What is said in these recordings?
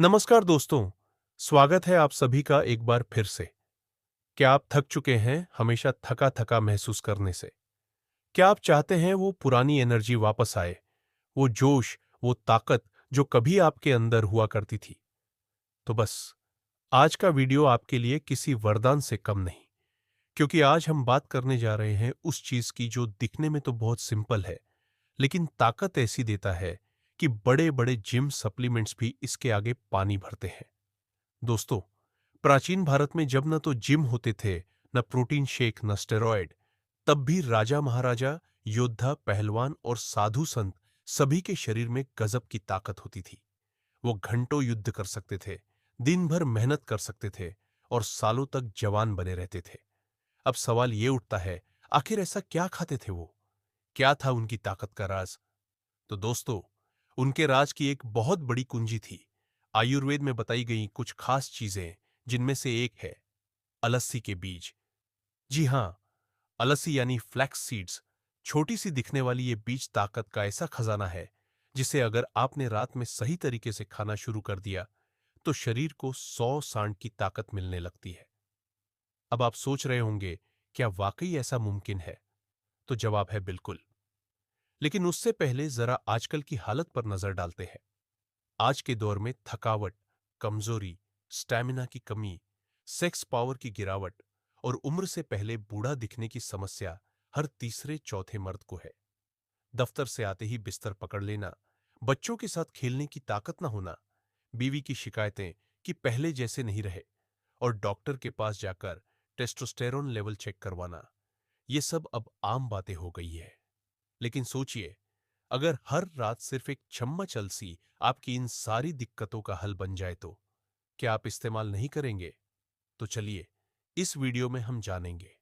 नमस्कार दोस्तों, स्वागत है आप सभी का एक बार फिर से। क्या आप थक चुके हैं हमेशा थका-थका महसूस करने से? क्या आप चाहते हैं वो पुरानी एनर्जी वापस आए, वो जोश, वो ताकत जो कभी आपके अंदर हुआ करती थी? तो बस, आज का वीडियो आपके लिए किसी वरदान से कम नहीं, क्योंकि आज हम बात करने जा रहे हैं उस चीज की जो दिखने में तो बहुत सिंपल है, लेकिन ताकत ऐसी देता है कि बड़े-बड़े जिम सप्लीमेंट्स भी इसके आगे पानी भरते हैं। दोस्तों, प्राचीन भारत में जब न तो जिम होते थे, न प्रोटीन शेक, न स्टेरॉयड, तब भी राजा महाराजा, योद्धा, पहलवान और साधु संत सभी के शरीर में गजब की ताकत होती थी। वो घंटों युद्ध कर सकते थे, दिन भर मेहनत कर सकते थे और सालों तक जवान बने रहते थे। अब सवाल ये उठता है, आखिर ऐसा क्या खाते थे वो? क्या था उनकी ताकत का राज? तो दोस्तों, उनके राज की एक बहुत बड़ी कुंजी थी। आयुर्वेद में बताई गई कुछ खास चीजें, जिनमें से एक है अलस्सी के बीज। जी हाँ, अलसी यानी फ्लैक्स सीड्स। छोटी सी दिखने वाली ये बीज ताकत का ऐसा खजाना है, जिसे अगर आपने रात में सही तरीके से खाना शुरू कर दिया, तो शरीर को 100 सांड की ताकत मिलने लगती है। अब आप सोच रहे होंगे, क्या वाकई ऐसा मुमकिन है? तो जवाब है बिल्कुल। लेकिन उससे पहले जरा आजकल की हालत पर नजर डालते हैं। आज के दौर में थकावट, कमजोरी, स्टैमिना की कमी, सेक्स पावर की गिरावट और उम्र से पहले बूढ़ा दिखने की समस्या हर तीसरे चौथे मर्द को है। दफ्तर से आते ही बिस्तर पकड़ लेना, बच्चों के साथ खेलने की ताकत न होना, बीवी की शिकायतें कि पहले जैसे नहीं रहे और डॉक्टर के पास जाकर टेस्टोस्टेरोन लेवल चेक करवाना, ये सब अब आम बातें हो गई है। लेकिन सोचिए, अगर हर रात सिर्फ एक चम्मच अलसी आपकी इन सारी दिक्कतों का हल बन जाए तो क्या आप इस्तेमाल नहीं करेंगे? तो चलिए, इस वीडियो में हम जानेंगे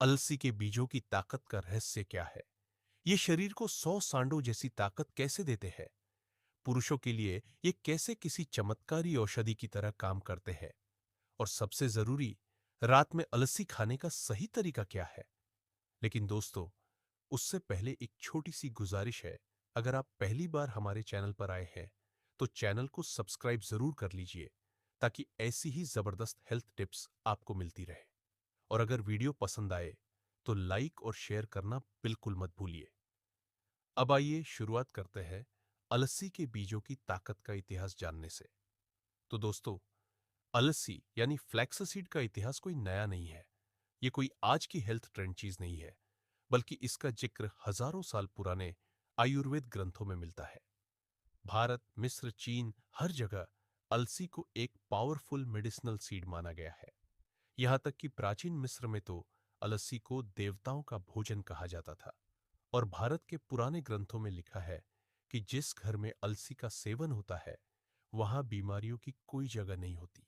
अलसी के बीजों की ताकत का रहस्य क्या है। ये शरीर को 100 सांडों जैसी ताकत कैसे देते हैं? पुरुषों के लिए ये कैसे किसी चमत्कारी औषधि की तरह काम करते हैं? और सबसे जरूरी, रात में अलसी खाने का सही तरीका क्या है? लेकिन दोस्तों, उससे पहले एक छोटी सी गुजारिश है। अगर आप पहली बार हमारे चैनल पर आए हैं, तो चैनल को सब्सक्राइब जरूर कर लीजिए, ताकि ऐसी ही जबरदस्त हेल्थ टिप्स आपको मिलती रहे। और अगर वीडियो पसंद आए, तो लाइक और शेयर करना बिल्कुल मत भूलिए। अब आइए शुरुआत करते हैं अलसी के बीजों की ताकत का इतिहास जानने से। तो दोस्तों, अलसी यानी फ्लैक्ससीड का इतिहास कोई नया नहीं है। ये कोई आज की हेल्थ ट्रेंड चीज नहीं है, बल्कि इसका जिक्र हजारों साल पुराने आयुर्वेद ग्रंथों में मिलता है। भारत, मिस्र, चीन, हर जगह अलसी को एक पावरफुल मेडिसिनल सीड माना गया है। यहां तक कि प्राचीन मिस्र में तो अलसी को देवताओं का भोजन कहा जाता था। और भारत के पुराने ग्रंथों में लिखा है कि जिस घर में अलसी का सेवन होता है, वहां बीमारियों की कोई जगह नहीं होती।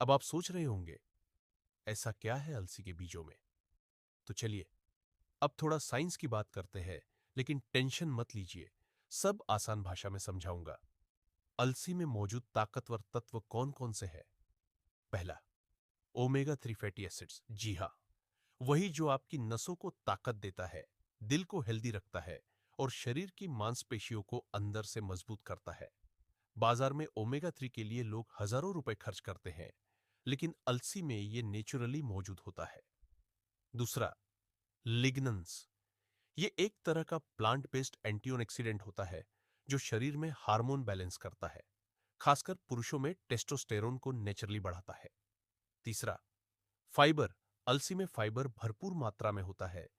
अब आप सोच रहे होंगे, ऐसा क्या है अलसी के बीजों में? तो चलिए, अब थोड़ा साइंस की बात करते हैं, लेकिन टेंशन मत लीजिए, सब आसान भाषा में समझाऊंगा। अलसी में मौजूद ताकतवर तत्व कौन कौन से हैं? पहला, ओमेगा 3 फैटी एसिड्स। जी हाँ, वही जो आपकी नसों को ताकत देता है, दिल को हेल्दी रखता है और शरीर की मांसपेशियों को अंदर से मजबूत करता है। बाजार में ओमेगा 3 के लिए लोग हजारों रुपए खर्च करते हैं, लेकिन अलसी में ये नेचुरली मौजूद होता है। दूसरा, लिग्नन्स। ये एक तरह का प्लांट बेस्ड एंटीऑक्सीडेंट होता है, जो शरीर में हार्मोन बैलेंस करता है, खासकर पुरुषों में टेस्टोस्टेरोन को नेचुरली बढ़ाता है। तीसरा, फाइबर। अलसी में फाइबर भरपूर मात्रा में होता है,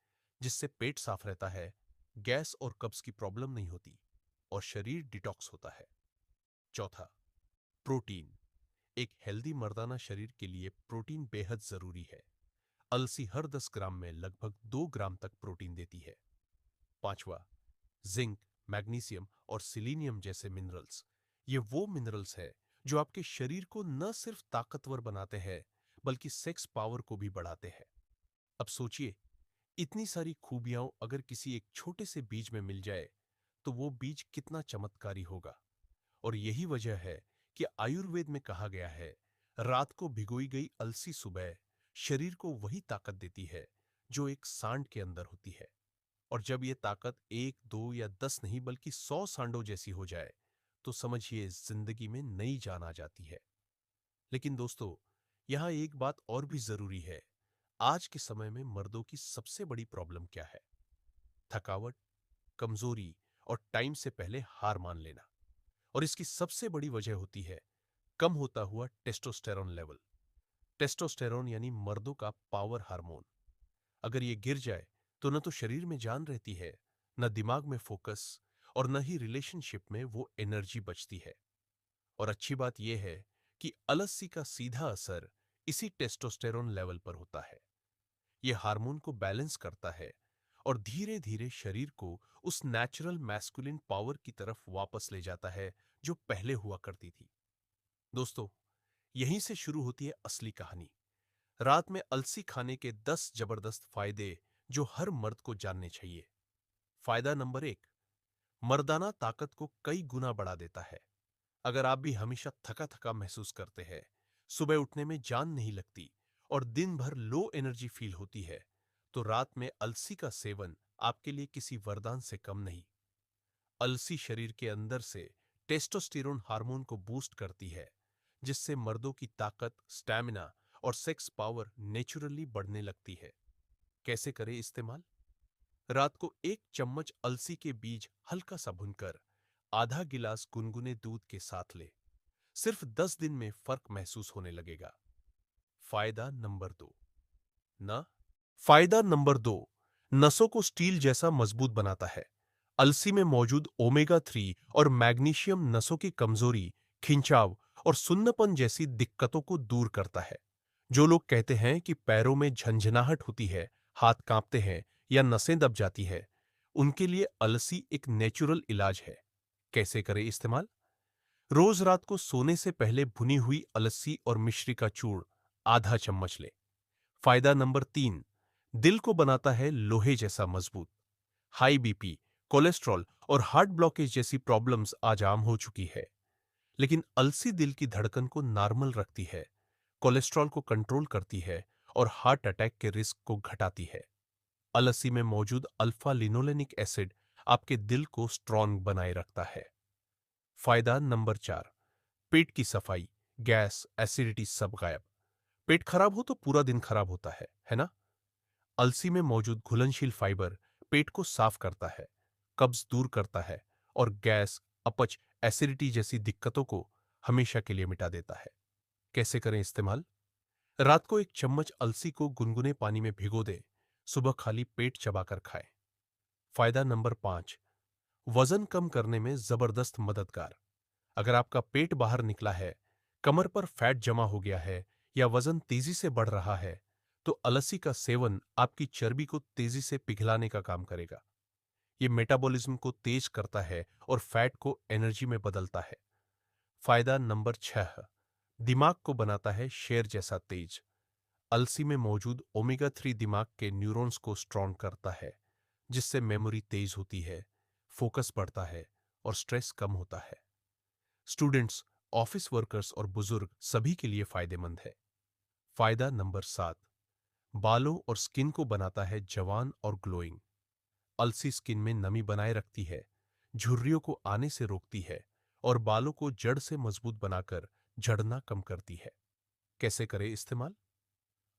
जिससे पेट साफ रहता है, गैस और कब्ज की प्रॉब्लम नहीं होती और शरीर डिटॉक्स होता है। चौथा, प्रोटीन। एक हेल्दी मर्दाना शरीर के लिए प्रोटीन बेहद जरूरी है। अलसी हर 10 ग्राम में लगभग 2 ग्राम तक प्रोटीन देती है। पांचवा, जिंक, मैग्नीशियम और सिलीनियम जैसे मिनरल्स। ये वो मिनरल्स है जो आपके शरीर को न सिर्फ ताकतवर बनाते हैं, बल्कि सेक्स पावर को भी बढ़ाते हैं। अब सोचिए, इतनी सारी खूबियां अगर किसी एक छोटे से बीज में मिल जाए, तो वो बीज कितना चमत्कारी होगा। और यही वजह है कि आयुर्वेद में कहा गया है, रात को भिगोई गई अलसी सुबह शरीर को वही ताकत देती है जो एक सांड के अंदर होती है। और जब ये ताकत 1, 2 या 10 नहीं बल्कि 100 सांडों जैसी हो जाए, तो समझिए जिंदगी में नई जान आ जाती है। लेकिन दोस्तों, यहां एक बात और भी जरूरी है। आज के समय में मर्दों की सबसे बड़ी प्रॉब्लम क्या है? थकावट, कमजोरी और टाइम से पहले हार मान लेना। और इसकी सबसे बड़ी वजह होती है कम होता हुआ टेस्टोस्टेरोन लेवल। टेस्टोस्टेरोन यानी मर्दों का पावर हार्मोन। अगर ये गिर जाए तो न तो शरीर में जान रहती है, न दिमाग में फोकस, और न ही रिलेशनशिप में वो एनर्जी बचती है। और अच्छी बात यह है कि आलस्य का सीधा असर इसी टेस्टोस्टेरोन लेवल पर होता है। यह हार्मोन को बैलेंस करता है और धीरे धीरे शरीर को उस नेचुरल मैस्कुलिन पावर की तरफ वापस ले जाता है जो पहले हुआ करती थी। दोस्तों, यहीं से शुरू होती है असली कहानी। रात में अलसी खाने के 10 जबरदस्त फायदे जो हर मर्द को जानने चाहिए। फायदा नंबर 1, मर्दाना ताकत को कई गुना बढ़ा देता है। अगर आप भी हमेशा थका थका महसूस करते हैं, सुबह उठने में जान नहीं लगती और दिन भर लो एनर्जी फील होती है, तो रात में अलसी का सेवन आपके लिए किसी वरदान से कम नहीं। अलसी शरीर के अंदर से टेस्टोस्टेरोन हार्मोन को बूस्ट करती है, जिससे मर्दों की ताकत, स्टैमिना और सेक्स पावर नेचुरली बढ़ने लगती है। कैसे करें इस्तेमाल? रात को 1 चम्मच अलसी के बीज हल्का सा भूनकर आधा गिलास गुनगुने दूध के साथ ले। सिर्फ 10 दिन में फर्क महसूस होने लगेगा। फायदा नंबर 2, न फायदा नंबर 2, नसों को स्टील जैसा मजबूत बनाता है। अलसी में मौजूद ओमेगा 3 और मैग्नीशियम नसों की कमजोरी, खिंचाव और सुन्नपन जैसी दिक्कतों को दूर करता है। जो लोग कहते हैं कि पैरों में झंझनाहट होती है, हाथ कांपते हैं या नसें दब जाती है, उनके लिए अलसी एक नेचुरल इलाज है। कैसे करें इस्तेमाल? रोज रात को सोने से पहले भुनी हुई अलसी और मिश्री का चूर्ण आधा चम्मच ले। फायदा नंबर 3, दिल को बनाता है लोहे जैसा मजबूत। हाई बीपी, कोलेस्ट्रॉल और हार्ट ब्लॉकेज जैसी प्रॉब्लम्स आज आम हो चुकी है, लेकिन अलसी दिल की धड़कन को नॉर्मल रखती है, कोलेस्ट्रॉल को कंट्रोल करती है और हार्ट अटैक के रिस्क को घटाती है। अलसी में मौजूद अल्फा लिनोलेनिक एसिड आपके दिल को स्ट्रॉन्ग बनाए रखता है। फायदा नंबर 4, पेट की सफाई, गैस, एसिडिटी सब गायब। पेट खराब हो तो पूरा दिन खराब होता है ना? अलसी में मौजूद घुलनशील फाइबर पेट को साफ करता है, कब्ज दूर करता है और गैस, अपच, एसिडिटी जैसी दिक्कतों को हमेशा के लिए मिटा देता है। कैसे करें इस्तेमाल? रात को 1 चम्मच अलसी को गुनगुने पानी में भिगो दें, सुबह खाली पेट चबाकर खाएं। फायदा नंबर 5, वजन कम करने में जबरदस्त मददगार। अगर आपका पेट बाहर निकला है, कमर पर फैट जमा हो गया है या वजन तेजी से बढ़ रहा है, तो अलसी का सेवन आपकी चर्बी को तेजी से पिघलाने का काम करेगा। ये मेटाबॉलिज्म को तेज करता है और फैट को एनर्जी में बदलता है। फायदा नंबर 6, दिमाग को बनाता है शेर जैसा तेज। अलसी में मौजूद ओमेगा 3 दिमाग के न्यूरॉन्स को स्ट्रॉन्ग करता है, जिससे मेमोरी तेज होती है, फोकस बढ़ता है और स्ट्रेस कम होता है। स्टूडेंट्स, ऑफिस वर्कर्स और बुजुर्ग सभी के लिए फायदेमंद है। फायदा नंबर 7, बालों और स्किन को बनाता है जवान और ग्लोइंग। अलसी स्किन में नमी बनाए रखती है, झुर्रियों को आने से रोकती है और बालों को जड़ से मजबूत बनाकर झड़ना कम करती है। कैसे करें इस्तेमाल?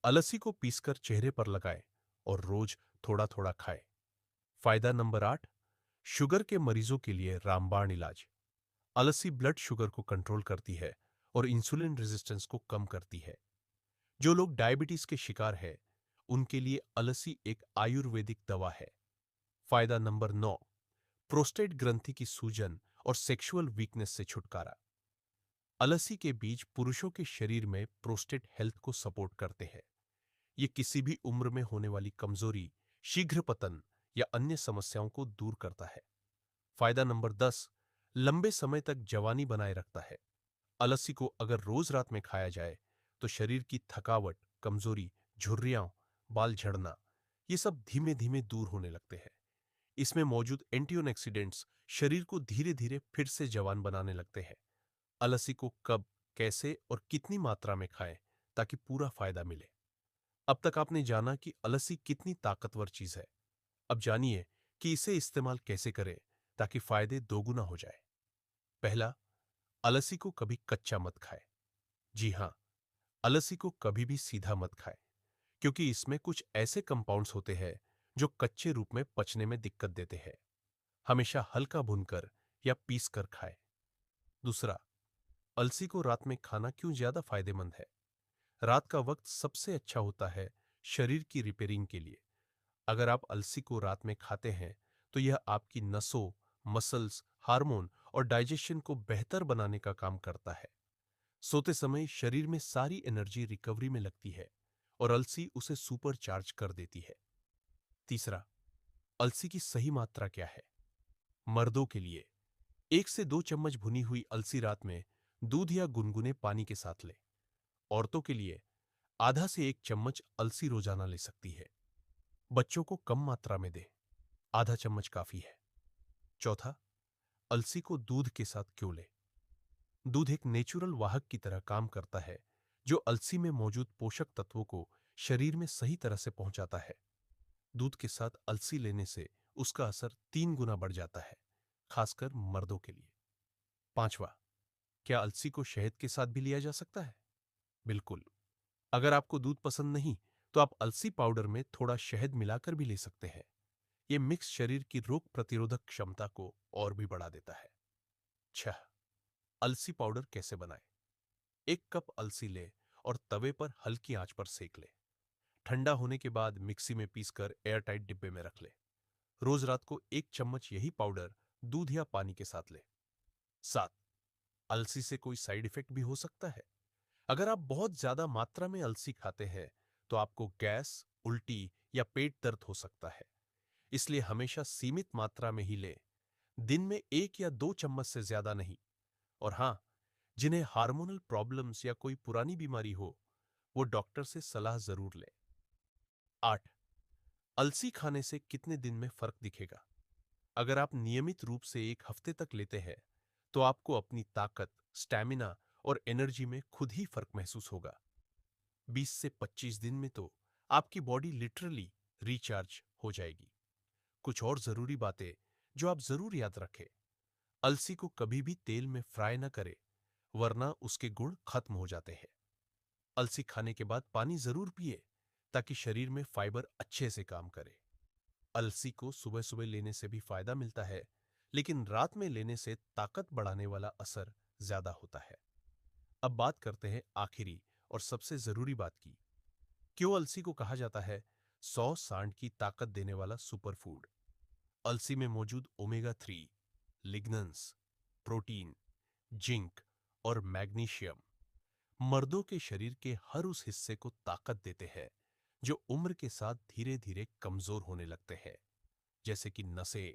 अलसी को पीसकर चेहरे पर लगाएं और रोज थोड़ा थोड़ा खाएं। फायदा नंबर 8, शुगर के मरीजों के लिए रामबाण इलाज। अलसी ब्लड शुगर को कंट्रोल करती है और इंसुलिन रेजिस्टेंस को कम करती है। जो लोग डायबिटीज के शिकार हैं, उनके लिए अलसी एक आयुर्वेदिक दवा है। फायदा नंबर 9, प्रोस्टेट ग्रंथि की सूजन और सेक्सुअल वीकनेस से छुटकारा। अलसी के बीज पुरुषों के शरीर में प्रोस्टेट हेल्थ को सपोर्ट करते हैं। ये किसी भी उम्र में होने वाली कमजोरी, शीघ्र पतन या अन्य समस्याओं को दूर करता है। फायदा नंबर 10, लंबे समय तक जवानी बनाए रखता है। अलसी को अगर रोज रात में खाया जाए तो शरीर की थकावट, कमजोरी, झुर्रियां, बाल झड़ना, ये सब धीमे धीमे दूर होने लगते हैं। इसमें मौजूद एंटीऑक्सीडेंट्स शरीर को धीरे धीरे फिर से जवान बनाने लगते हैं। अलसी को कब, कैसे और कितनी मात्रा में खाएं ताकि पूरा फायदा मिले? अब तक आपने जाना कि अलसी कितनी ताकतवर चीज है। अब जानिए कि इसे इस्तेमाल कैसे करें ताकि फायदे दोगुना हो जाए। पहला, अलसी को कभी कच्चा मत खाए। जी हाँ, अलसी को कभी भी सीधा मत खाए, क्योंकि इसमें कुछ ऐसे कंपाउंड्स होते हैं जो कच्चे रूप में पचने में दिक्कत देते हैं। हमेशा हल्का भूनकर या पीस कर खाएं। दूसरा, अलसी को रात में खाना क्यों ज्यादा फायदेमंद है? रात का वक्त सबसे अच्छा होता है शरीर की रिपेयरिंग के लिए। अगर आप अलसी को रात में खाते हैं तो यह आपकी नसों, मसल्स, हार्मोन और डाइजेशन को बेहतर बनाने का काम करता है। सोते समय शरीर में सारी एनर्जी रिकवरी में लगती है और अलसी उसे सुपर चार्ज कर देती है। तीसरा, अलसी की सही मात्रा क्या है? मर्दों के लिए 1 से 2 चम्मच भुनी हुई अलसी रात में दूध या गुनगुने पानी के साथ लें। औरतों के लिए आधा से 1 चम्मच अलसी रोजाना ले सकती है। बच्चों को कम मात्रा में दें, आधा चम्मच काफी है। चौथा, अलसी को दूध के साथ क्यों लें? दूध एक नेचुरल वाहक की तरह काम करता है जो अलसी में मौजूद पोषक तत्वों को शरीर में सही तरह से पहुंचाता है। दूध के साथ अलसी लेने से उसका असर 3 गुना बढ़ जाता है, खासकर मर्दों के लिए। पांचवा, क्या अलसी को शहद के साथ भी लिया जा सकता है? बिल्कुल। अगर आपको दूध पसंद नहीं तो आप अलसी पाउडर में थोड़ा शहद मिलाकर भी ले सकते हैं। यह मिक्स शरीर की रोग प्रतिरोधक क्षमता को और भी बढ़ा देता है। 6, अलसी पाउडर कैसे बनाएं? 1 कप अलसी ले और तवे पर हल्की आंच पर सेक ले। ठंडा होने के बाद मिक्सी में पीसकर एयर टाइट डिब्बे में रख ले। रोज रात को 1 चम्मच यही पाउडर दूध या पानी के साथ ले। 7, अलसी से कोई साइड इफेक्ट भी हो सकता है। अगर आप बहुत ज्यादा मात्रा में अलसी खाते हैं तो आपको गैस, उल्टी या पेट दर्द हो सकता है। इसलिए हमेशा सीमित मात्रा में ही लें। दिन में 1 या 2 चम्मच से ज्यादा नहीं। और हां, जिन्हें हार्मोनल प्रॉब्लम्स या कोई पुरानी बीमारी हो वो डॉक्टर से सलाह जरूर लें। 8, अलसी खाने से कितने दिन में फर्क दिखेगा? अगर आप नियमित रूप से 1 हफ्ते तक लेते हैं तो आपको अपनी ताकत, स्टैमिना और एनर्जी में खुद ही फर्क महसूस होगा। 20 से 25 दिन में तो आपकी बॉडी लिटरली रिचार्ज हो जाएगी। कुछ और जरूरी बातें जो आप जरूर याद रखें। अलसी को कभी भी तेल में फ्राई न करें, वरना उसके गुण खत्म हो जाते हैं। अलसी खाने के बाद पानी जरूर पिए ताकि शरीर में फाइबर अच्छे से काम करे। अलसी को सुबह सुबह लेने से भी फायदा मिलता है, लेकिन रात में लेने से ताकत बढ़ाने वाला असर ज्यादा होता है। अब बात करते हैं आखिरी और सबसे जरूरी बात की। क्यों अलसी को कहा जाता है 100 सांड की ताकत देने वाला सुपरफूड? अलसी में मौजूद ओमेगा 3, लिग्नन्स, प्रोटीन, जिंक और मैग्नीशियम मर्दों के शरीर के हर उस हिस्से को ताकत देते हैं जो उम्र के साथ धीरे धीरे कमजोर होने लगते हैं, जैसे कि नसें,